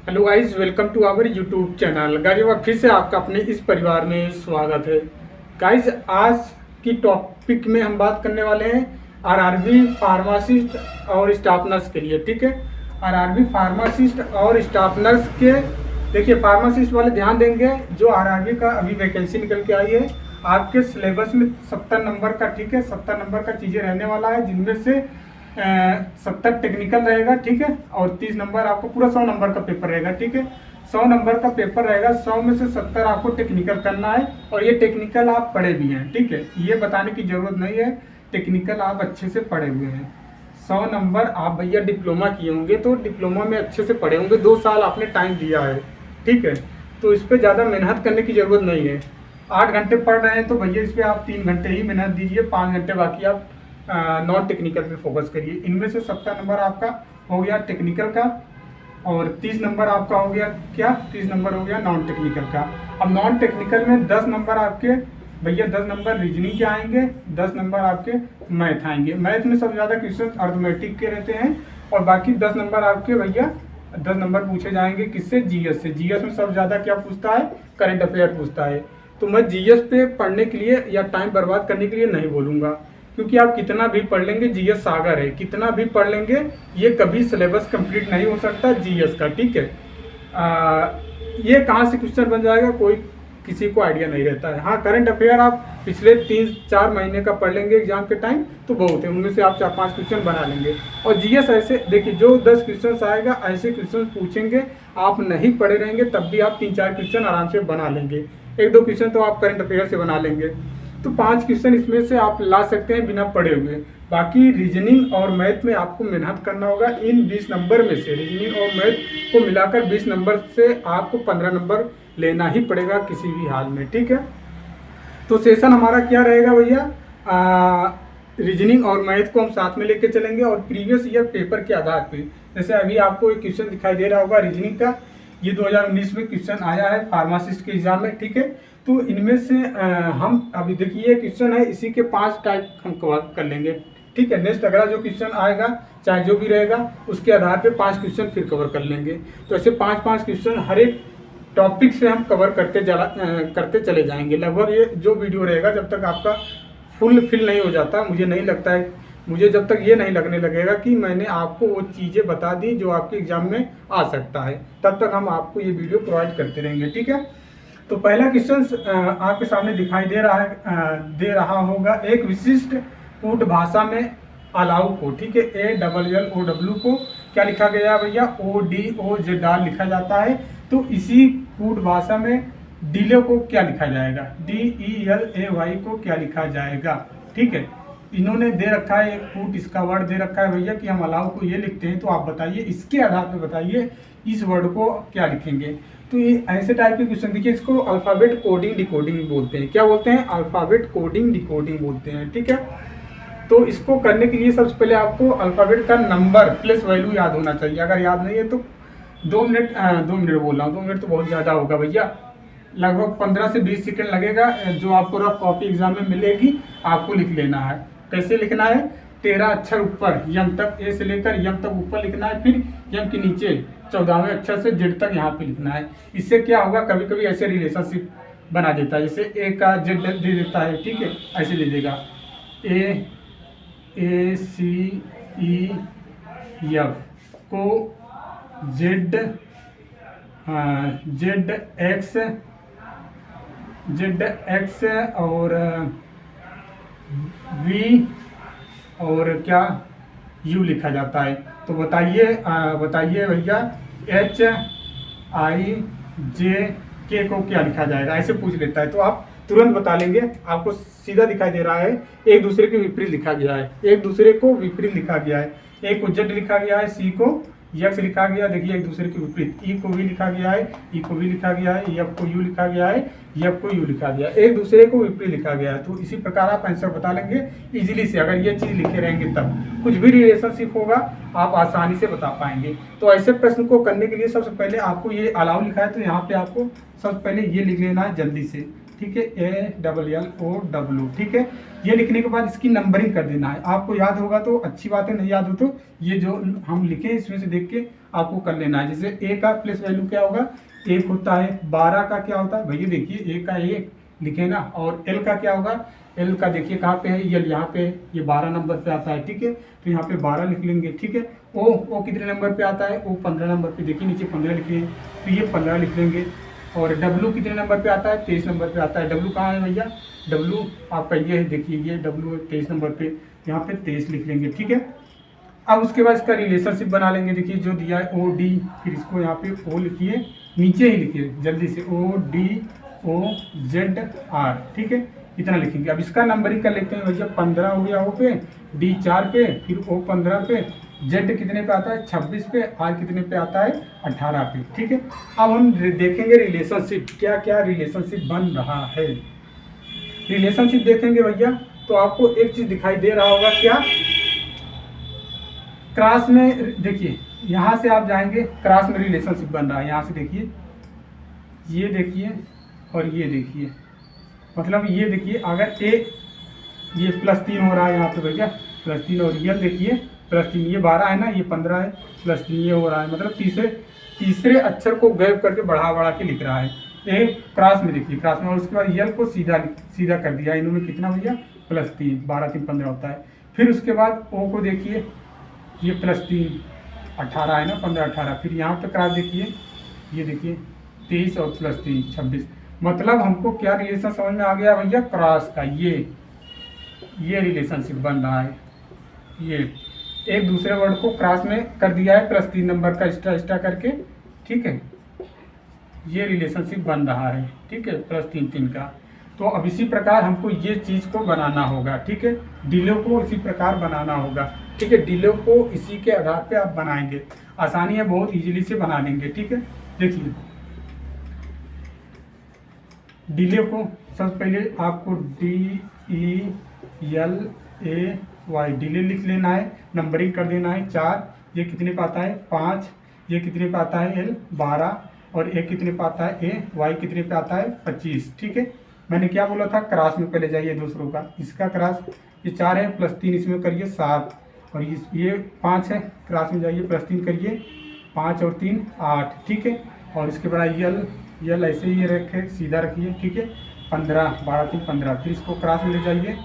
Hello guys, welcome to our YouTube channel. Guys एक बार फिर से आपका अपने इस परिवार में स्वागत है। गाइस आज की टॉपिक में हम बात करने वाले हैं आरआरबी फार्मासिस्ट और स्टाफ नर्स के लिए। ठीक है, आरआरबी फार्मासिस्ट और स्टाफ नर्स के देखिए, फार्मासिस्ट वाले ध्यान देंगे। जो आरआरबी का अभी वैकेंसी निकल के आई है, आपके सिलेबस में 70 नंबर का, ठीक है, 70 नंबर का चीज़ें रहने वाला है, जिनमें से 70 टेक्निकल रहेगा, ठीक है, और 30 नंबर आपको पूरा 100 नंबर का पेपर रहेगा। ठीक है, 100 नंबर का पेपर रहेगा, 100 में से 70 आपको टेक्निकल करना है, और ये टेक्निकल आप पढ़े भी हैं। ठीक है, ये बताने की जरूरत नहीं है, टेक्निकल आप अच्छे से पढ़े हुए हैं। 100 नंबर आप भैया डिप्लोमा किए होंगे, तो डिप्लोमा में अच्छे से पढ़े होंगे, 2 साल आपने टाइम दिया है। ठीक है, तो इस पर ज़्यादा मेहनत करने की ज़रूरत नहीं है। 8 घंटे पढ़ रहे हैं तो भैया इस पर आप 3 घंटे ही मेहनत दीजिए, 5 घंटे बाकी आप नॉन टेक्निकल पे फोकस करिए। इनमें से 70 नंबर आपका हो गया टेक्निकल का, और 30 नंबर आपका हो गया क्या, 30 नंबर हो गया नॉन टेक्निकल का। अब नॉन टेक्निकल में 10 नंबर आपके भैया, 10 नंबर रीजनिंग के आएंगे, 10 नंबर आपके मैथ आएंगे। मैथ में सबसे ज़्यादा क्वेश्चन अर्थमेटिक के रहते हैं, और बाकी 10 नंबर आपके भैया 10 नंबर पूछे जाएंगे किससे, जीएस से। जीएस में सबसे ज़्यादा क्या पूछता है, करंट अफेयर पूछता है। तो मैं जीएस पे पढ़ने के लिए या टाइम बर्बाद करने के लिए नहीं बोलूँगा, क्योंकि आप कितना भी पढ़ लेंगे, जीएस सागर है, कितना भी पढ़ लेंगे ये कभी सिलेबस कंप्लीट नहीं हो सकता जीएस का। ठीक है, ये कहाँ से क्वेश्चन बन जाएगा कोई किसी को आइडिया नहीं रहता है। हाँ, करंट अफेयर आप पिछले 3-4 महीने का पढ़ लेंगे एग्जाम के टाइम तो बहुत है, उनमें से आप 4-5 क्वेश्चन बना लेंगे। और जीएस ऐसे देखिए, जो 10 क्वेश्चन आएगा ऐसे क्वेश्चन पूछेंगे, आप नहीं पढ़े रहेंगे तब भी आप 3-4 क्वेश्चन आराम से बना लेंगे, 1-2 क्वेश्चन तो आप करंट अफेयर से बना लेंगे। तो 5 क्वेश्चन इसमें से आप ला सकते हैं बिना पढ़े हुए। बाकी रीजनिंग और मैथ में आपको मेहनत करना होगा। इन 20 नंबर में से रीजनिंग और मैथ को मिलाकर 20 नंबर से आपको 15 नंबर लेना ही पड़ेगा किसी भी हाल में। ठीक है, तो सेशन हमारा क्या रहेगा भैया, रीजनिंग और मैथ को हम साथ में लेके चलेंगे, और प्रीवियस ईयर पेपर के आधार पे, जैसे अभी आपको एक क्वेश्चन दिखाई दे रहा होगा रीजनिंग का, ये 2019 में क्वेश्चन आया है फार्मासिस्ट के एग्जाम में। ठीक है, तो इनमें से हम अभी देखिए ये क्वेश्चन है, इसी के 5 टाइप हम कवर कर लेंगे। ठीक है, नेक्स्ट अगला जो क्वेश्चन आएगा चाहे जो भी रहेगा उसके आधार पे 5 क्वेश्चन फिर कवर कर लेंगे। तो ऐसे 5-5 क्वेश्चन हर एक टॉपिक से हम कवर करते चले जाएंगे। लगभग ये जो वीडियो रहेगा, जब तक आपका फुल फिल नहीं हो जाता, मुझे नहीं लगता है, मुझे जब तक ये नहीं लगने लगेगा कि मैंने आपको वो चीज़ें बता दी जो आपके एग्जाम में आ सकता है, तब तक हम आपको ये वीडियो प्रोवाइड करते रहेंगे। ठीक है, तो पहला क्वेश्चन आपके सामने दिखाई दे रहा होगा, एक विशिष्ट कूट भाषा में अलाउ को, ठीक है, ALLOW को क्या लिखा गया भैया, ODOZ लिखा जाता है। तो इसी कूट भाषा में डिले को क्या लिखा जाएगा, DELAY को क्या लिखा जाएगा। ठीक है, इन्होंने दे रखा है एक कूट, इसका वर्ड दे रखा है भैया कि हम अलाउ को ये लिखते हैं, तो आप बताइए इसके आधार पर बताइए इस वर्ड को क्या लिखेंगे। तो ये ऐसे टाइप के क्वेश्चन देखिए, इसको अल्फ़ाबेट कोडिंग डिकोडिंग बोलते हैं। क्या बोलते हैं, अल्फ़ाबेट कोडिंग डिकोडिंग बोलते हैं। ठीक है, तो इसको करने के लिए सबसे पहले आपको अल्फ़ाबेट का नंबर प्लस वैल्यू याद होना चाहिए। अगर याद नहीं है तो 2 मिनट 2 मिनट बोल रहा हूँ, 2 मिनट तो बहुत ज़्यादा होगा भैया, लगभग 15 से 20 सेकंड लगेगा। जो आपको रफ कॉपी एग्जाम में मिलेगी आपको लिख लेना है। कैसे लिखना है, 13 अक्षर ऊपर यम तक, ए से लेकर यम तक ऊपर लिखना है, फिर यम के नीचे 14वें अक्षर से जेड तक यहाँ पे लिखना है। इससे क्या होगा, कभी कभी ऐसे रिलेशनशिप बना देता है, जैसे ए का जेड दे देता है। ठीक है, ऐसे दे देगा ACEF को जेड एक्स और वी और क्या यू लिखा जाता है। तो बताइए भैया HIJK को क्या लिखा जाएगा, ऐसे पूछ लेता है तो आप तुरंत बता लेंगे। आपको सीधा दिखाई दे रहा है, एक दूसरे के विपरीत लिखा गया है, एक दूसरे को विपरीत लिखा गया है। ए को जेड लिखा गया है, सी को यक्स लिखा गया, देखिए एक दूसरे के विपरीत। ई को वी लिखा गया है, ई को वी लिखा गया है, एफ को यू लिखा गया है, एफ को यू लिखा गया है, एक दूसरे को विपरीत लिखा गया है। तो इसी प्रकार आप आंसर बता लेंगे इजीली से, अगर ये चीज़ लिखे रहेंगे तब कुछ भी रिलेशनशिप होगा आप आसानी से बता पाएंगे। तो ऐसे प्रश्न को करने के लिए सबसे पहले आपको ये अलाउ लिखा है, तो यहाँ पे आपको सबसे पहले ये लिख लेना है जल्दी से। ठीक है, ALLOW, ठीक है। ये लिखने के बाद इसकी नंबरिंग कर देना है। आपको याद होगा तो अच्छी बात है, नहीं याद हो तो ये जो हम लिखे इसमें से देख के आपको कर लेना है। जैसे A का प्लेस वैल्यू क्या होगा, 1 होता है। 12 का क्या होता है भैया, देखिए A का 1 लिखे ना, और L का क्या होगा, L का देखिए कहाँ पे है, L यहाँ पे, ये 12 नंबर पे आता है, ठीक है। तो यहाँ पे 12 लिख लेंगे, ठीक है। O कितने नंबर पे आता है, O 15 नंबर पे, देखिए नीचे 15 लिखे हैं, तो ये 15 लिख लेंगे। और W कितने नंबर पे आता है, 23 नंबर पे आता है। W कहाँ है भैया, W आपका ये है, देखिए ये W 23 नंबर पे, यहाँ पे 23 लिख लेंगे, ठीक है। अब उसके बाद इसका रिलेशनशिप बना लेंगे। देखिए जो दिया है OD, फिर इसको यहाँ पे O लिखिए, नीचे ही लिखिए जल्दी से, ODOZR, ठीक है, इतना लिखेंगे। अब इसका नंबरिंग कर लेते हैं भैया। 15 हो गया O पे, D 4 पे, फिर O 15 पे, Z कितने पे आता है 26 पे, R कितने पे आता है 18 पे, ठीक है। अब हम देखेंगे रिलेशनशिप, क्या क्या रिलेशनशिप बन रहा है। रिलेशनशिप देखेंगे भैया तो आपको एक चीज दिखाई दे रहा होगा, क्या, क्रॉस में देखिए, यहाँ से आप जाएंगे, क्रॉस में रिलेशनशिप बन रहा है। यहाँ से देखिए, ये देखिए और ये देखिए, मतलब ये देखिए अगर ये +3 हो रहा है यहाँ पे भैया, +3, और ये देखिए +3, ये 12 है ना, ये 15 है, +3 ये हो रहा है, मतलब तीसरे अक्षर को गैप करके बढ़ा के लिख रहा है। एक क्रॉस में देखिए, क्रॉस में, और उसके बाद यल को सीधा कर दिया इन्होंने, कितना भैया, +3, 12 3 15 होता है। फिर उसके बाद O को देखिए, ये +3, 18 है ना, 15 18, फिर यहाँ पे क्रॉस देखिए, ये देखिए 23 और +3 26, मतलब हमको क्या रिलेशन समझ में आ गया भैया, क्रॉस का ये रिलेशनशिप बन रहा है। ये एक दूसरे वर्ड को क्रॉस में कर दिया है, +3 नंबर का एक्स्ट्रा करके, ठीक है, ये रिलेशनशिप बन रहा है, ठीक है, +3 का। तो अब इसी प्रकार हमको ये चीज़ को बनाना होगा, ठीक है, डिले को इसी प्रकार बनाना होगा, ठीक है। डिले को इसी के आधार पे आप बनाएंगे, आसानी है, बहुत इजीली से बना लेंगे, ठीक है। देखिए डिले को सबसे पहले आपको DELAY डिले लिख लेना है, नंबरिंग कर देना है 4, ये कितने पे आता है 5, ये कितने पे आता है L 12, और A कितने पे आता है A, Y कितने पे आता है 25, ठीक है। मैंने क्या बोला था, क्रॉस में पहले जाइए दूसरों का, इसका क्रॉस, ये 4 है, +3 इसमें करिए 7, और ये 5 है, क्रॉस में जाइए +3 करिए, 5 और 3 8, ठीक है। और इसके बाद यल ऐसे ही रखे, सीधा रखिए, ठीक है, 15 12 3 15, फिर इसको क्रॉस में ले जाइए,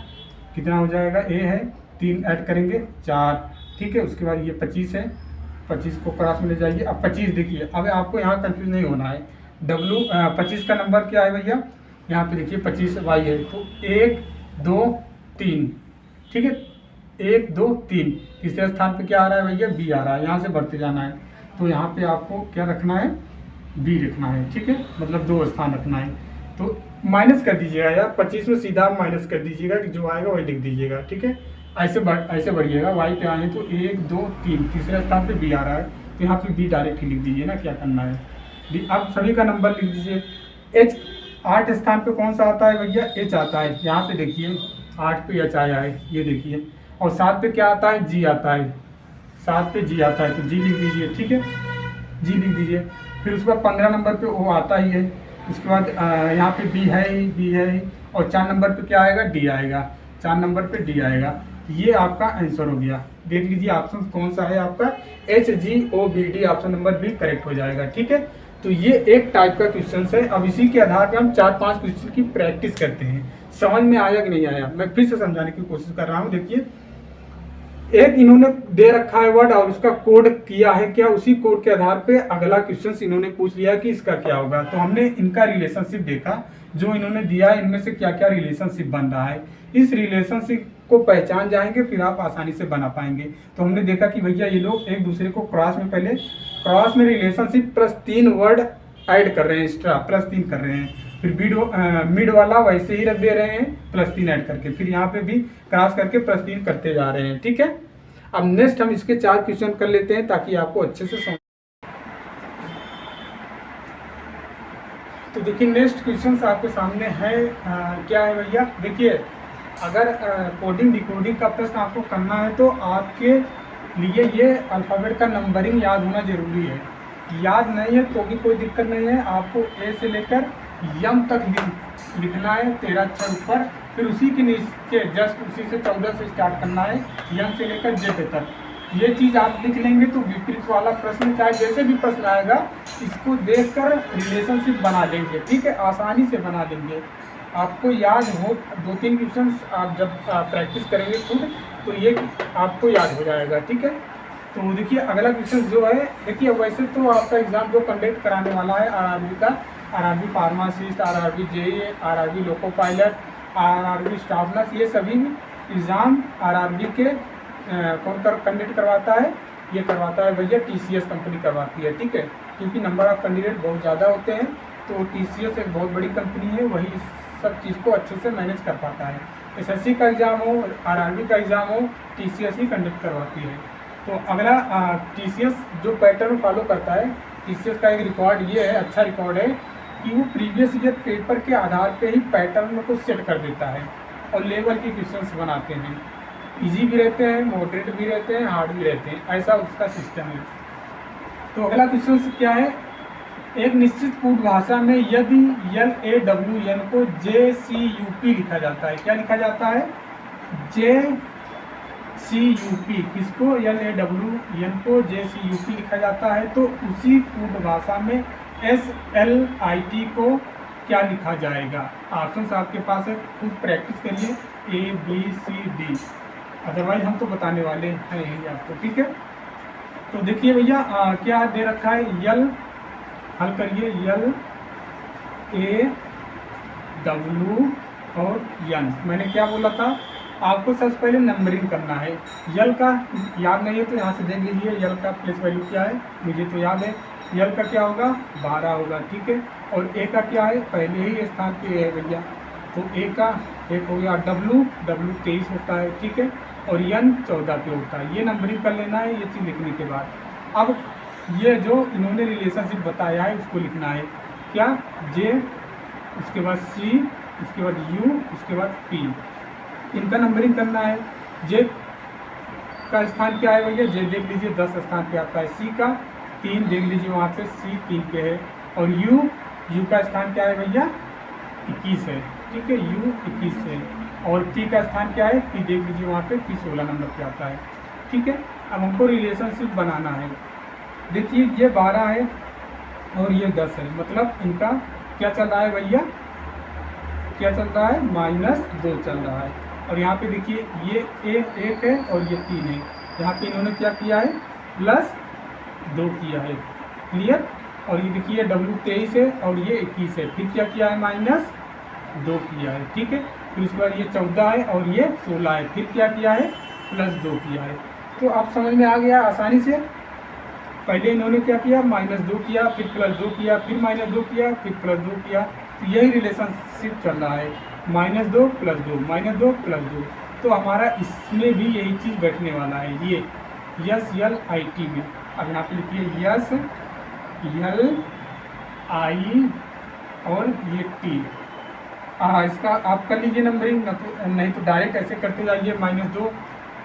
कितना हो जाएगा, A है, 3 ऐड करेंगे 4, ठीक है। उसके बाद ये 25 है, 25 को क्रॉस में ले जाइए। अब 25 देखिए, अब आपको यहाँ कंफ्यूज नहीं होना है, 25 का नंबर क्या है भैया, यहाँ पे देखिए 25 Y है, तो 1 2 3, ठीक है, 1 2 3, तीसरे स्थान पे क्या आ रहा है भैया, B आ रहा है, यहाँ से बढ़ते जाना है, तो यहाँ पे आपको क्या रखना है, B रखना है, ठीक है, मतलब 2 स्थान रखना है। तो माइनस कर दीजिएगा यार, 25 में सीधा माइनस कर दीजिएगा, कि जो आएगा वही लिख दीजिएगा, ठीक है। ऐसे बढ़िएगा, Y पे आए तो 1 2 3, तीसरे स्थान पे B आ रहा है, तो यहाँ पे B डायरेक्ट ही लिख दीजिए ना, क्या करना है B। अब सभी का नंबर लिख दीजिए। H 8 स्थान पे कौन सा आता है भैया, H आता है, यहाँ पे देखिए 8 पे H आया है, ये देखिए, और 7 पे क्या आता है, G आता है, 7 पे G आता है, तो G लिख दीजिए, ठीक है, G लिख दीजिए। फिर उसके बाद 15 नंबर पे O आता ही है, उसके बाद यहाँ पे B है ही, और 4 नंबर पे क्या आएगा, D आएगा, 4 नंबर पे D आएगा। ये आपका आंसर हो गया। देख लीजिए ऑप्शन कौन सा है आपका, HGOBD, option number B correct हो जाएगा, ठीक है। तो ये एक टाइप का क्वेश्चन है। अब इसी के आधार पर हम 4-5 क्वेश्चन की प्रैक्टिस करते हैं। समझ में आया कि नहीं आया, मैं फिर से समझाने की कोशिश कर रहा हूँ। देखिए, एक इन्होंने दे रखा है वर्ड और उसका कोड किया है क्या, उसी कोड के आधार पे अगला क्वेश्चन इन्होंने पूछ लिया कि इसका क्या होगा। तो हमने इनका रिलेशनशिप देखा, जो इन्होंने दिया है इनमें से क्या क्या रिलेशनशिप बन रहा है, इस रिलेशनशिप को पहचान जाएंगे, फिर आप आसानी से बना पाएंगे। तो हमने देखा कि भैया ये लोग एक दूसरे को क्रॉस में, पहले क्रॉस में रिलेशनशिप +3 वर्ड ऐड कर रहे हैं, एक्स्ट्रा +3 कर रहे हैं, फिर मिड वाला वैसे ही रख दे रहे हैं +3 ऐड करके, फिर यहाँ पे भी क्रॉस करके +3 करते जा रहे हैं, ठीक है। अब नेक्स्ट हम इसके 4 क्वेश्चन कर लेते हैं ताकि आपको अच्छे से समझ। तो देखिए नेक्स्ट क्वेश्चन आपके सामने है, क्या है भैया, देखिए अगर कोडिंग डिकोडिंग का प्रश्न आपको करना है तो आपके लिए ये अल्फ़ाबेट का नंबरिंग याद होना जरूरी है। याद नहीं है तो भी कोई दिक्कत नहीं है, आपको A से लेकर यम तक लिखना है 13 अक्षर ऊपर, फिर उसी के नीचे जस्ट उसी से 14 से स्टार्ट करना है, यम से लेकर जेड तक। ये चीज़ आप लिख लेंगे तो विपरीत वाला प्रश्न चाहे जैसे भी प्रश्न आएगा इसको देखकर रिलेशनशिप बना लेंगे, ठीक है, आसानी से बना लेंगे। आपको याद हो 2-3 क्वेश्चन आप जब प्रैक्टिस करेंगे खुद तो ये आपको याद हो जाएगा, ठीक है। तो देखिए अगला क्वेश्चन जो है, देखिए वैसे तो आपका एग्ज़ाम जो कंडक्ट कराने वाला है आरआरबी का, RRB pharmacist, RRB JE, RRB loco pilot, RRB staff nurse, ये सभी एग्ज़ाम आरआरबी के कौन कंडक्ट करवाता है, ये करवाता है भैया टीसीएस कंपनी करवाती है, ठीक है। क्योंकि नंबर ऑफ कैंडिडेट बहुत ज़्यादा होते हैं तो टीसीएस एक बहुत बड़ी कंपनी है, वही इस सब चीज़ को अच्छे से मैनेज कर पाता है। एसएससी का एग्ज़ाम हो, आरआरबी का एग्ज़ाम हो, टीसीएस ही कंडक्ट करवाती है। तो अगला टीसीएस जो पैटर्न फॉलो करता है, टीसीएस का एक रिकॉर्ड ये है, अच्छा रिकॉर्ड है कि वो प्रीवियस ईयर पेपर के आधार पे ही पैटर्न को सेट कर देता है और लेवल के क्वेश्चंस बनाते हैं। इजी भी रहते हैं, मॉडरेट भी रहते हैं, हार्ड भी रहते हैं, ऐसा उसका सिस्टम है। तो अगला क्वेश्चन क्या है, एक निश्चित कोड भाषा में यदि LAWN को JCUP लिखा जाता है, क्या लिखा जाता है, JCUP, किसको, LAWN को JCUP लिखा जाता है, तो उसी कोड भाषा में SLIT को क्या लिखा जाएगा। ऑप्शन आपके पास है, खुद प्रैक्टिस करिए, ABCD, अदरवाइज हम तो बताने वाले हैं यही आपको, ठीक है। तो देखिए भैया क्या दे रखा है, यल हल करिए, LAW और यन। मैंने क्या बोला था आपको, सबसे पहले नंबरिंग करना है। यल का याद नहीं है तो यहाँ से देख लीजिए, यल का प्लेस वैल्यू क्या है, मुझे तो याद है, यल का क्या होगा 12 होगा, ठीक है। और ए का क्या है, पहले ही स्थान पे है भैया, तो ए का एक हो गया, W 23 होता है, ठीक है, और यन 14 पे होता है। ये नंबरिंग कर लेना है, ये चीज़ लिखने के बाद अब ये जो इन्होंने रिलेशनशिप बताया है उसको लिखना है, क्या, जे, उसके बाद C, उसके बाद U, उसके बाद P, इनका नंबरिंग करना है। जे का स्थान क्या है भैया, जे देख लीजिए 10 स्थान पे आता है, C का 3 देख लीजिए वहाँ पे C 3 पे है, और U का स्थान क्या है भैया 21 है, ठीक है, U 21 है, और P का स्थान क्या है, P देख लीजिए वहाँ पे P 16 नंबर पे आता है, ठीक है। अब हमको रिलेशनशिप बनाना है, देखिए ये 12 है और ये 10 है, मतलब इनका क्या चल रहा है भैया, क्या चल रहा है, -2 चल रहा है। और यहाँ पे देखिए ये 1 है और ये 3 है, यहाँ पे इन्होंने क्या किया है, +2 किया है, क्लियर। और ये देखिए W 23 है और ये 21 है, फिर क्या किया है, -2 किया है, ठीक है। फिर उसके बाद ये 14 है और ये 16 है, फिर क्या किया है, +2 किया है। तो आप समझ में आ गया आसानी से। पहले इन्होंने क्या किया, -2 किया, फिर +2 किया, फिर -2 किया, फिर +2 किया, तो यही रिलेशनशिप चल रहा है, -2 +2, -2 +2। तो हमारा इसमें भी यही चीज़ बैठने वाला है, ये SLIT में। अब यहाँ पे लिखिए SLI और ये T, इसका आप कर लीजिए नंबरिंग, नहीं तो डायरेक्ट ऐसे करते जाइए,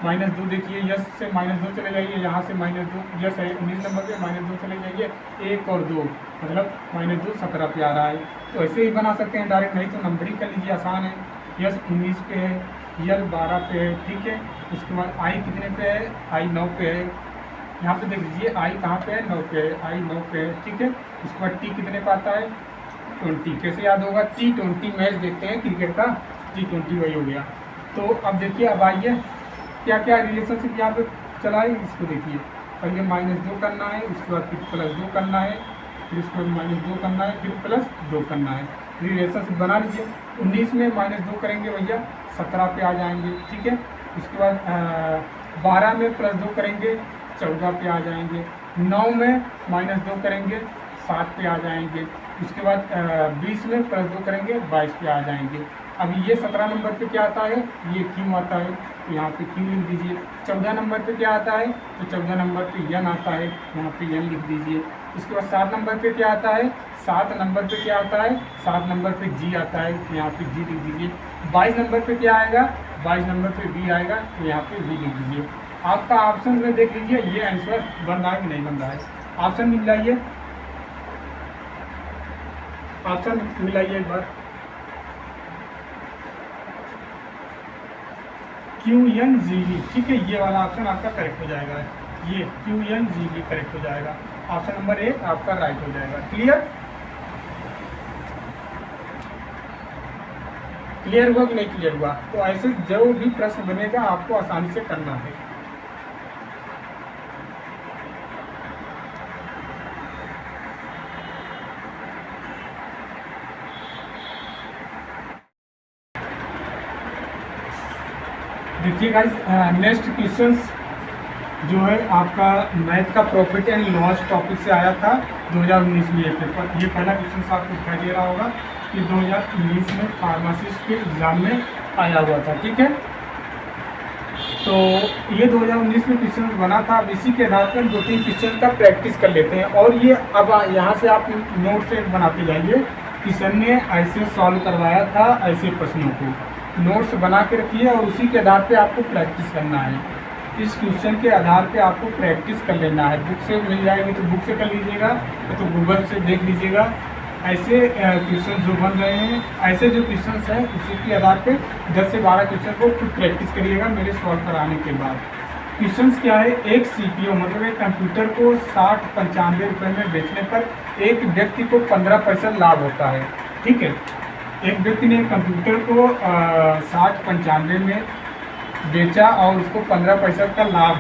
-2 देखिए, यस से -2 चले जाइए, यहाँ से -2, यस है 19 नंबर पे, -2 चले जाइए, 1 और 2 मतलब -2 17 पे आ रहा है। तो ऐसे ही बना सकते हैं डायरेक्ट, नहीं तो नंबरिंग कर लीजिए, आसान है। यस 19 पे है, यल 12 पे है, ठीक है। उसके बाद आई कितने पे है, आई 9 पे है, यहाँ पे देख लीजिए आई कहाँ पे है, 9 पे है, आई 9 पे है, ठीक है। उसके बाद टी कितने पे आता है, 20, कैसे याद होगा, T20 मैच देखते हैं क्रिकेट का, T20 वही हो गया। तो अब देखिए, अब आइए क्या क्या रिलेशनशिप यहाँ पे चला है, इसको देखिए। पहले -2 करना है, उसके बाद फिर +2 करना है, फिर उसके बाद -2 करना है, फिर +2 करना है, रिलेशनशिप बना लीजिए। 19 में -2 करेंगे भैया 17 पे आ जाएंगे, ठीक है। उसके बाद 12 में +2 करेंगे 14 पे आ जाएंगे, 9 में -2 करेंगे 7 पे आ जाएंगे, उसके बाद 20 में +2 करेंगे 22 पे आ जाएंगे। अब ये 17 नंबर पे क्या आता है, ये क्यू आता है, तो यहाँ पे क्यू लिख दीजिए। 14 नंबर पे क्या आता है, तो 14 नंबर पे यन आता है, यहाँ पे यन लिख दीजिए। उसके बाद 7 नंबर पे क्या आता है, 7 नंबर पे क्या आता है, 7 नंबर पे जी आता है, तो यहाँ पे जी लिख दीजिए। 22 नंबर पे क्या आएगा, 22 नंबर पे बी आएगा, तो यहाँ पे बी लिख दीजिए। आपका ऑप्शन में देख लीजिए ये आंसर बन रहा है कि नहीं बन रहा है, ऑप्शन मिल जाइए। ऑप्शन मिलाइए एक बार, QNGV, ठीक है, ये वाला ऑप्शन आपका करेक्ट हो जाएगा, ये QNGV करेक्ट हो जाएगा, ऑप्शन नंबर 1 आपका राइट हो जाएगा। क्लियर, क्लियर हुआ कि नहीं क्लियर हुआ? तो ऐसे जो भी प्रश्न बनेगा आपको आसानी से करना है। देखिए गाइस, नेक्स्ट क्वेश्चंस जो है आपका मैथ का प्रॉफिट एंड लॉस टॉपिक से आया था 2019 में। ये पेपर, ये पहला क्वेश्चन आपको दिखाई दे रहा होगा कि 2019 में फार्मासिस्ट के एग्ज़ाम में आया हुआ था, ठीक है। तो ये 2019 में क्वेश्चन बना था। अब इसी के आधार पर 2-3 क्वेश्चन का प्रैक्टिस कर लेते हैं, और ये अब यहाँ से आप नोट से बनाते जाइए। क्वेश्चन ने ऐसे सॉल्व करवाया था, ऐसे प्रश्नों को नोट्स बना के रखिए और उसी के आधार पे आपको प्रैक्टिस करना है। इस क्वेश्चन के आधार पे आपको प्रैक्टिस कर लेना है। बुक से मिल जाएगी तो बुक से कर लीजिएगा, तो गूगल से देख लीजिएगा। ऐसे क्वेश्चन जो बन रहे हैं, ऐसे जो क्वेश्चन हैं उसी के आधार पे 10 से 12 क्वेश्चन को खुद प्रैक्टिस करिएगा मेरे सॉल्व कराने के बाद। क्वेश्चन क्या है, एक CPU मतलब एक कंप्यूटर को 60-95 रुपये में बेचने पर एक व्यक्ति को 15% लाभ होता है, ठीक है। एक व्यक्ति ने कंप्यूटर को 60-95 में बेचा और उसको 15% का लाभ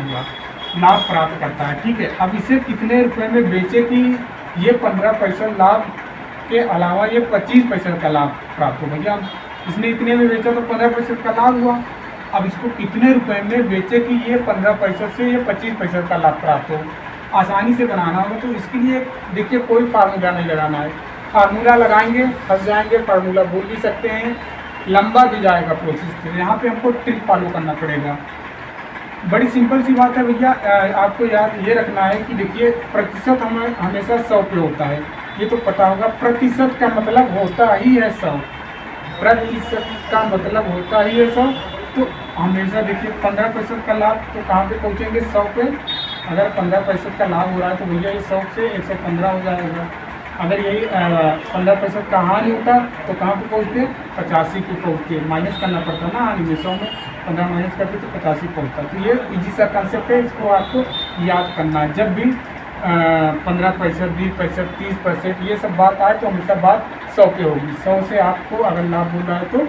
प्राप्त करता है, ठीक है। अब इसे कितने रुपए में बेचे कि ये 15% लाभ के अलावा ये 25% का लाभ प्राप्त हो गया। इसने इतने में बेचा तो 15% का लाभ हुआ। अब इसको कितने रुपए में बेचे कि ये 15% से ये 25% का लाभ प्राप्त हो। आसानी से बनाना होगा, तो इसके लिए देखिए कोई फार्मूला नहीं लगाना है। फार्मूला लगाएंगे फंस जाएंगे, फार्मूला भूल भी सकते हैं, लंबा भी जाएगा प्रोसेस। तो यहाँ पे हमको ट्रिक फॉलो करना पड़ेगा। बड़ी सिंपल सी बात है भैया, आपको याद ये रखना है कि देखिए प्रतिशत हमें हमेशा 100 पे होता है, ये तो पता होगा। प्रतिशत का मतलब होता ही है 100, प्रतिशत का मतलब होता ही है 100। तो हमेशा देखिए 15% का लाभ तो कहाँ पे पहुँचेंगे, 100 पे। अगर 15% का लाभ हो रहा है तो भैया ये 100 से 115 हो जाएगा। अगर यही 15% का हानि होता तो कहाँ पे पहुँचते, 85 पे पहुँचते। माइनस करना पड़ता ना हानि में, 100 में 15 माइनस करते तो 85 पहुँचता। तो ये इजी सा कंसेप्ट है, इसको आपको याद करना है। जब भी 15%, 20%, 30% ये सब बात आए तो हमेशा बात 100 पे होगी। 100 से आपको अगर लाभ बोला है तो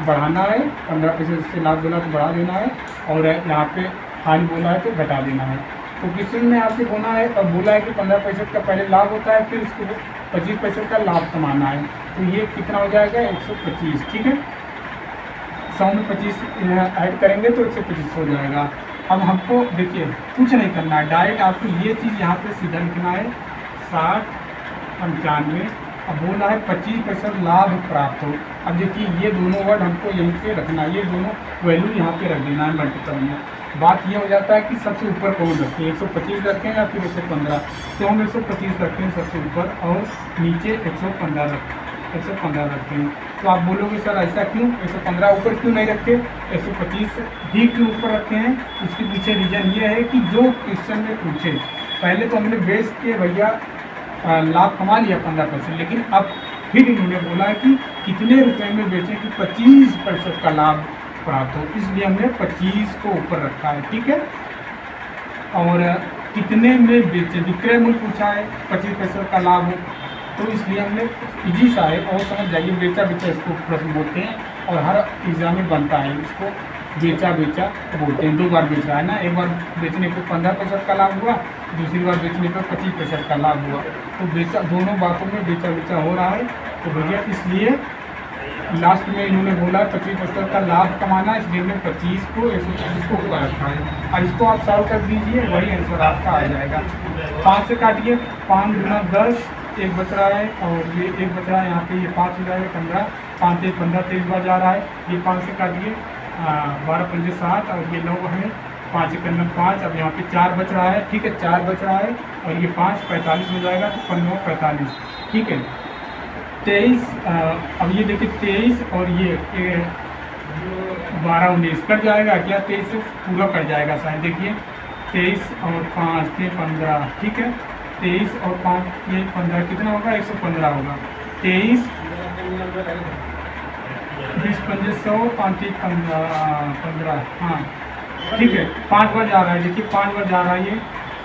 बढ़ाना है, 15% से लाभ बोला तो बढ़ा देना है, और यहाँ पे हानि बोला है तो घटा देना है। तो क्वेश्चन में आपसे बोला है, अब बोला है कि 15% का पहले लाभ होता है, फिर उसको 25% का लाभ कमाना है। तो ये कितना हो जाएगा, 125, ठीक है। 100 में 25 ऐड करेंगे तो 125 हो जाएगा। अब हमको देखिए कुछ नहीं करना है, डायरेक्ट आपको ये चीज़ यहाँ पे सीधा लिखना है 60-95। अब बोला है 25% लाभ प्राप्त हो। अब देखिए ये दोनों वर्ड हमको यहीं पे रखना है, ये दोनों वैल्यू यहाँ पे रख देना है मल्टीपल में। बात ये हो जाता है कि सबसे ऊपर कौन रखें, 125 रखें या फिर 115। तो हम 125 रखते हैं सबसे ऊपर, और नीचे 115 रखते हैं। तो आप बोलोगे सर ऐसा क्यों, 115 ऊपर क्यों नहीं रखते, 125 ही क्यों ऊपर रखते हैं? उसके पीछे रीज़न ये है कि जो क्वेश्चन में पूछे, पहले तो हमने बेच के भैया लाभ कमा लिया 15%, लेकिन अब फिर इन्होंने बोला है कि कितने रुपए में बेचें कि 25% का लाभ प्राप्त हो, इसलिए हमने 25 को ऊपर रखा है, ठीक है। और कितने में बेचे, विक्रय मूल्य पूछा है, 25% का लाभ हो, तो इसलिए हमने इजी सा है और समझ जाइए, बेचा इसको प्रश्न बोलते हैं, और हर एग्जाम में बनता है, इसको बेचा बोलते हैं। 2 बार बेच रहा है ना, एक बार बेचने पर 15% का लाभ हुआ, दूसरी बार बेचने पर 25% का लाभ हुआ। तो बेचा, दोनों बातों में बेचा हो रहा है। तो भैया इसलिए लास्ट में इन्होंने बोला 25% का लाभ कमाना, इसलिए हमने 25 को 125 को ऊपर रखा है। और इसको आप सॉल्व कर दीजिए, वही आंसर आपका आ जाएगा। 5 से काटिए, 5 गुना 10, 1 बच रहा है, और ये 1 बच रहा है, यहाँ पे ये 5 हो जाएगा, 15, 5 से 15, 23 बार जा रहा है। ये 5 से काटिए, 12 पंजे 7, और ये 9 है, 5 1 5। अब यहाँ पे 4 बच रहा है, ठीक है, 4 बच रहा है, और ये 5 45 हो जाएगा, तो 15 45, ठीक है। 23, अब ये देखिए 23 और ये 12 19 कट जाएगा क्या, 23 से पूरा कट जाएगा शायद। देखिए 23 और 5 थे 15, ठीक है, 23 और 5 ये 15 कितना होगा, 115 होगा। 23 20 पंजे 100 5 15। हाँ ठीक है, 5 बार जा रहा है। देखिए 5 बार जा रहा है, ये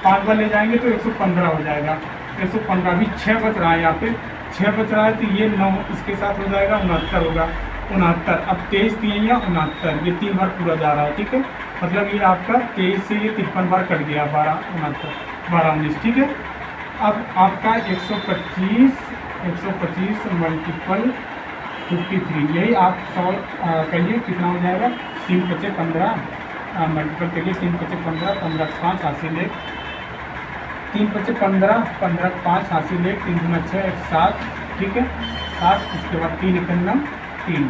5 बार ले जाएंगे तो 115 हो जाएगा। 115 अभी 6 बच रहा है, यहाँ पे 6 बच रहा है तो ये 9 इसके साथ हो जाएगा, 69 होगा। 69 अब 23 दिए या 69, ये 3 बार पूरा जा रहा है। ठीक है, मतलब ये आपका 23 से ये 53 बार कट गया, 12 69 12 19। ठीक है, अब आपका 125 मल्टीपल 53, यही आप 100 कहिए कितना हो जाएगा। 3 बचे 15 मल्टीपल करिए, 3 बचे 15 15 5 हासिल 1, 3 बचे 15 15 5 हासिल 1, 3 गुना 6 7। ठीक है 7, उसके बाद 3 एकन्नम 3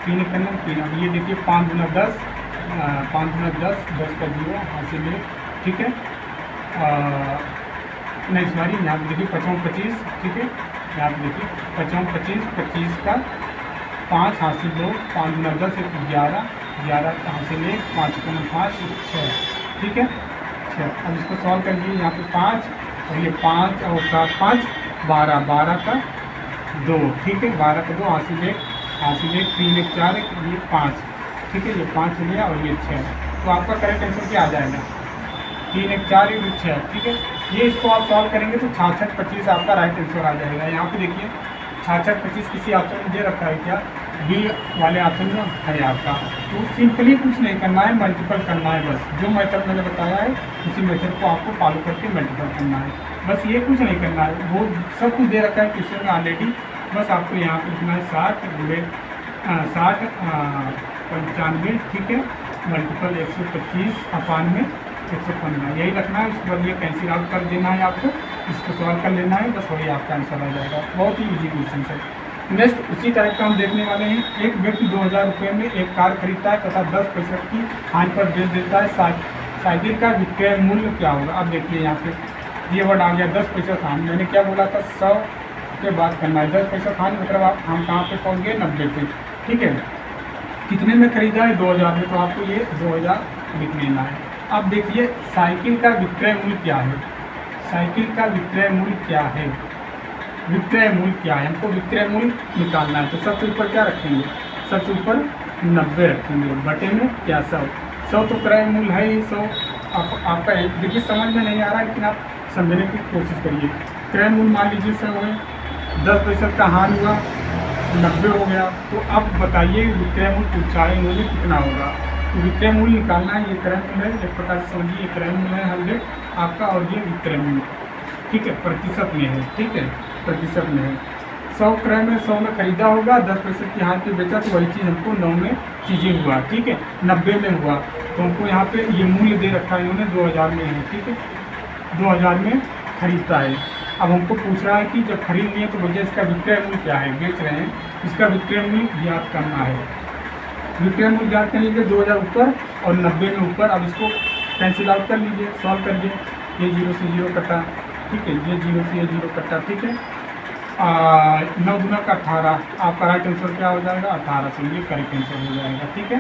3 एकन्नम 3। अब ये देखिए 5 गुना 10 5 गुना 10 10 का 0 हासिल 1। ठीक है नहीं सॉरी, यहाँ पे देखिए 55 25। ठीक है, यहाँ पे देखिए 55 25 25 का 5 हासिल 2, 5 गुना 10 11 11 का हासिल 1, 5 गुना 5 6। ठीक है 6। अब इसको सॉल्व करिए, यहाँ पे 5 और ये 5 और 7 5 12 12 का 2। ठीक है 12 का 2 हासिल 1 3 1 4 ये 5। ठीक है, ये 5 हो गया और ये 6। तो आपका करेक्ट आंसर क्या आ जाएगा, 3 1 4 1 6। ठीक है, ये इसको आप सॉल्व करेंगे तो 66 25 आपका राइट आंसर आ जाएगा। यहाँ पे देखिए 66 25 किसी ऑप्शन में दे रखा है क्या, बी वाले ऑप्शन में है आपका। तो सिंपली कुछ नहीं करना है, मल्टीपल करना है बस। जो मेथड मैंने बताया है उसी मेथड को आपको फॉलो करके मल्टीपल करना है, बस ये कुछ नहीं करना है। वो सब कुछ दे रखा है क्वेश्चन में ऑलरेडी, बस आपको यहाँ पर लिखना है 60 95। ठीक है, मल्टीपल 125 अपान में 115, यही रखना है। उसके बाद ये कैंसिल आउट कर देना है आपको, इसको सॉल्व कर लेना है, बस वही आपका आंसर आ जाएगा। बहुत ही इजी क्वेश्चन है। नेक्स्ट उसी टाइप का हम देखने वाले हैं। एक व्यक्ति 2000 रुपये में एक कार खरीदता है तथा 10 पैसे की हानि पर बेच देता है। साइकिल का विक्रय मूल्य क्या होगा। अब देखिए यहाँ पे ये वर्ड आ गया 10 पैसे हानि। मैंने क्या बोला था, 100 के बाद करना है। 10 पैसे हानि मतलब हम कहाँ पे पहुँच गए, 90 पे। ठीक है, कितने में खरीदा है, 2000 में, तो आपको ये 2000 लिख लेना है। अब देखिए साइकिल का विक्रय मूल्य क्या है, साइकिल का विक्रय मूल्य क्या है, विक्रय मूल्य क्या है, हमको विक्रय मूल्य निकालना है। तो सबसे ऊपर क्या रखेंगे, सबसे ऊपर 90 रखेंगे, बटे में क्या 100 तो क्रय मूल्य है ही 100। आपका देखिए समझ में नहीं आ रहा है, लेकिन आप समझने की कोशिश करिए। क्रय मूल्य मान लीजिए 100 है, 10% का हानि हुआ 90 हो गया। तो अब बताइए विक्रय मूल्य पूछा है इन्होंने कितना होगा। तो विक्रय मूल्य निकालना है, ये क्रय मूल्य है, एक प्रकार से समझिए ये क्रय मूल्य है 100 आपका, और ये विक्रय मूल्य। ठीक है, प्रतिशत में है। ठीक है, प्रतिशत में है। 100 क्रय में 100 में खरीदा होगा, 10% की हाथ पे बेचा, तो वही चीज़ हमको 9 में चीज़ें हुआ। ठीक है, 90 में हुआ, तो हमको यहाँ पे ये मूल्य दे रखा है इन्होंने 2000 में है। ठीक है, 2000 में खरीदता है। अब हमको पूछ रहा है कि जब खरीद लिए तो भैया इसका विक्रय मूल्य क्या है, बेच रहे हैं, इसका विक्रय मूल्य ज्ञात करना है। विक्रय मूल्य ज्ञात कर लीजिए, 2000 ऊपर और 90 में ऊपर। अब इसको कैंसिल आउट कर लीजिए, सॉल्व करिए। ये 0 से 0 कटा। ठीक है, ये 0 से ये 0 कटा। ठीक है, 9 गुना का 18, आपका राइट आंसर क्या हो जाएगा, 18 से ये करेक्ट आंसर हो जाएगा। ठीक है,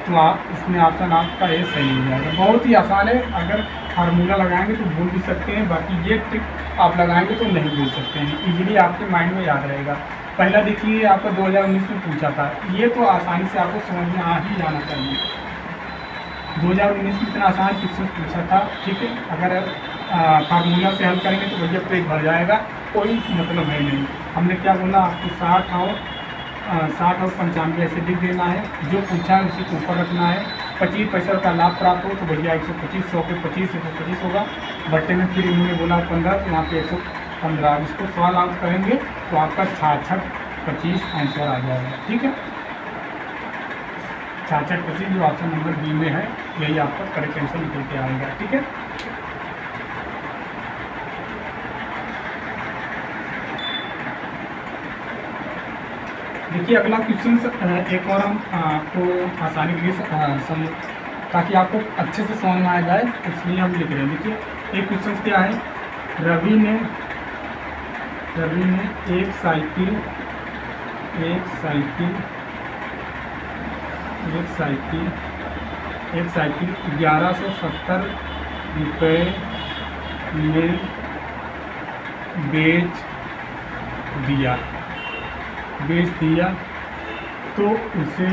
तो आप इसमें ऑप्शन आपका ये सही हो जाएगा। बहुत ही आसान है, अगर फार्मूला लगाएंगे तो भूल भी सकते हैं, बाकी ये ट्रिक आप लगाएंगे तो नहीं भूल सकते हैं, इजीली आपके माइंड में याद रहेगा। पहला देखिए आपका 2019 में पूछा था, ये तो आसानी से आपको समझ में आ ही जाना चाहिए। 2019 में इतना आसान क्वेश्चन पूछा था। ठीक है, अगर फार्मूला से हल करेंगे तो भैया पेज भर जाएगा, कोई मतलब है नहीं। हमने क्या बोला आपको 60 और 95 ऐसे लिख देना है, जो पूछा है उसी को ऊपर रखना है। 25 पैसे का लाभ प्राप्त हो तो भैया 125, 100 पे 25 125 होगा, बट्टे में फिर इन्होंने बोला 15, तो यहाँ पे 115। इसको सवाल आउट करेंगे तो आपका 66 25 आंसर आ जाएगा। ठीक है, 66 25 जो ऑप्शन नंबर बी में है, यही आपका करेक्ट आंसर निकल के आएगा। ठीक है, देखिए अगला क्वेश्चन एक और हम आपको आसानी के लिए ताकि आपको अच्छे से समझ में आ जाए, इसलिए हम लिख रहे हैं। देखिए एक क्वेश्चन क्या है, रवि ने एक साइकिल 1170 रुपये में बेच दिया, बेच दिया तो उसे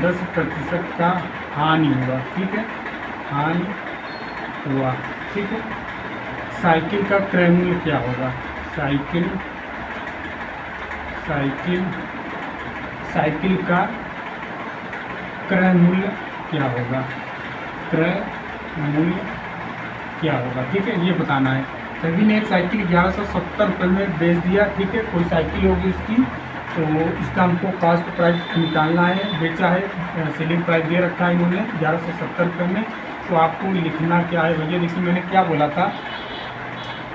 10% का हानि हुआ, ठीक है, हानि हुआ, ठीक है। साइकिल का क्रय मूल्य क्या होगा? साइकिल का क्रय मूल्य क्या होगा? क्रय मूल्य क्या होगा, ठीक है, ये बताना है। सभी ने एक साइकिल 1170 रुपये में बेच दिया, ठीक है, कोई साइकिल होगी उसकी, तो इसका हमको कॉस्ट प्राइस निकालना है। बेचा है, सेलिंग प्राइस दे रखा है इन्होंने 1170 रुपये में। तो आपको लिखना क्या है भैया, देखिए मैंने क्या बोला था,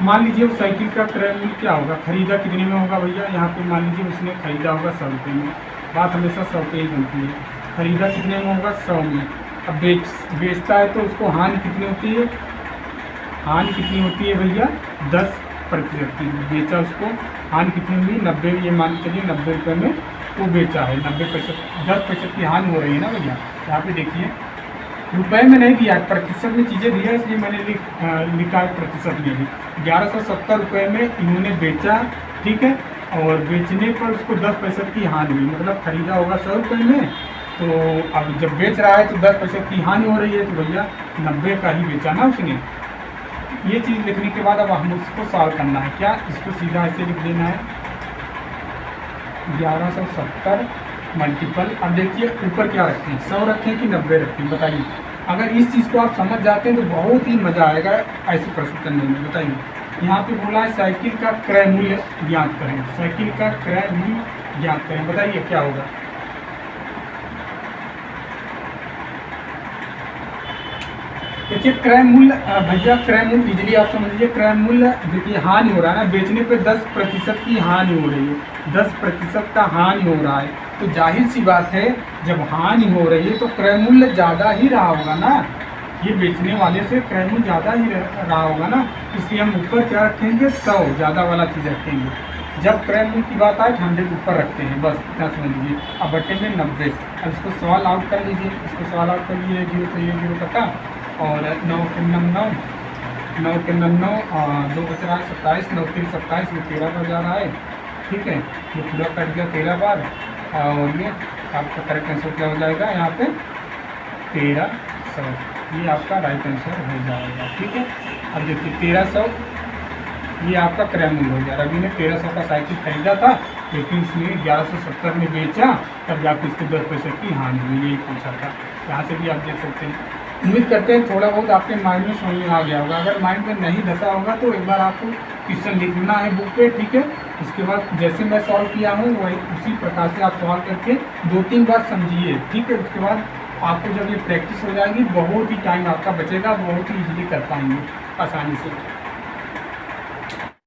मान लीजिए उस साइकिल का क्रय मूल्य क्या होगा, खरीदा कितने में होगा भैया, यहाँ पे मान लीजिए उसने खरीदा होगा 100 रुपये में, बात हमेशा 100 पे ही बनती है, खरीदा कितने में होगा 100 में। अब बेचता है तो उसको हानि कितनी होती है, हानि कितनी होती है भैया 10% की। बेचा उसको, हानि कितनी हुई 90, ये मान चलिए 90 रुपये में वो बेचा है, 10% की हानि हो रही है ना भैया। यहाँ पे देखिए रुपए में नहीं दिया, प्रतिशत में चीज़ें दी है, इसलिए मैंने लिखा है प्रतिशत में भी। 1170 रुपये में इन्होंने बेचा, ठीक है, और बेचने पर उसको 10% की हानि हुई, मतलब खरीदा होगा 100 रुपये में, तो अब जब बेच रहा है तो 10% की हानि हो रही है, तो भैया 90 का ही बेचा ना उसने। ये चीज़ लिखने के बाद अब हम उसको सॉल्व करना है। क्या, इसको सीधा ऐसे लिख देना है 1170 मल्टीपल, अब देखिए ऊपर क्या रखें, 100 रखें कि 90 रखें, बताइए। अगर इस चीज़ को आप समझ जाते हैं तो बहुत ही मज़ा आएगा ऐसे प्रश्न करने में, बताइए। यहाँ पे बोला है साइकिल का क्रय मूल्य ज्ञात करें, साइकिल का क्रय मूल्य ज्ञात करें, बताइए क्या होगा। देखिए क्रय मूल्य भैया, क्रय मूल्य इजीली आप समझ लीजिए, क्रय मूल्य देखिए हानि हो रहा है ना, बेचने पे 10% की हानि हो रही है, 10% का हानि हो रहा है, तो जाहिर सी बात है जब हानि हो रही है तो क्रय मूल्य ज़्यादा ही रहा होगा ना, ये बेचने वाले से क्रय मूल्य ज़्यादा ही रहा होगा ना, इसलिए हम ऊपर क्या रखेंगे 100, ज़्यादा वाला चीज़ रखेंगे। जब क्रय मूल्य की बात आए 100 ऊपर रखते हैं, बस इतना समझ लीजिए। अब बटे में 90, अब इसको सवाल आउट कर लीजिए, इसको सवाल आउट कर लीजिए, 0 से ये 0 कटा, और 9 के 9 2 बच रहा है 27, 9 3 27, ये 13 पर जा रहा है, ठीक है, ये पूरा कट गया 13 बार, और ये आपका करेक्ट आंसर क्या हो जाएगा यहाँ पे 1300, ये आपका राइट आंसर हो जाएगा, ठीक है। अब देखिए 1300 ये आपका क्रय मूल्य हो गया। रवि ने 1300 का साइकिल खरीदा था, लेकिन इसने 1170 में बेचा, तब जाकर इसको 10% की हानि हुई, यही पूछा था। यहाँ से भी आप देख सकते हैं। उम्मीद करते हैं थोड़ा बहुत आपके माइंड में समझ में आ गया होगा। अगर माइंड में नहीं धंसा होगा तो एक बार आपको क्वेश्चन लिखना है बुक पे, ठीक है। उसके बाद जैसे मैं सॉल्व किया हूँ वही उसी प्रकार से आप सॉल्व करके 2-3 बार समझिए, ठीक है। उसके बाद आपको जब ये प्रैक्टिस हो जाएगी बहुत ही टाइम आपका बचेगा, बहुत ही ईजिली कर पाएंगे आसानी से।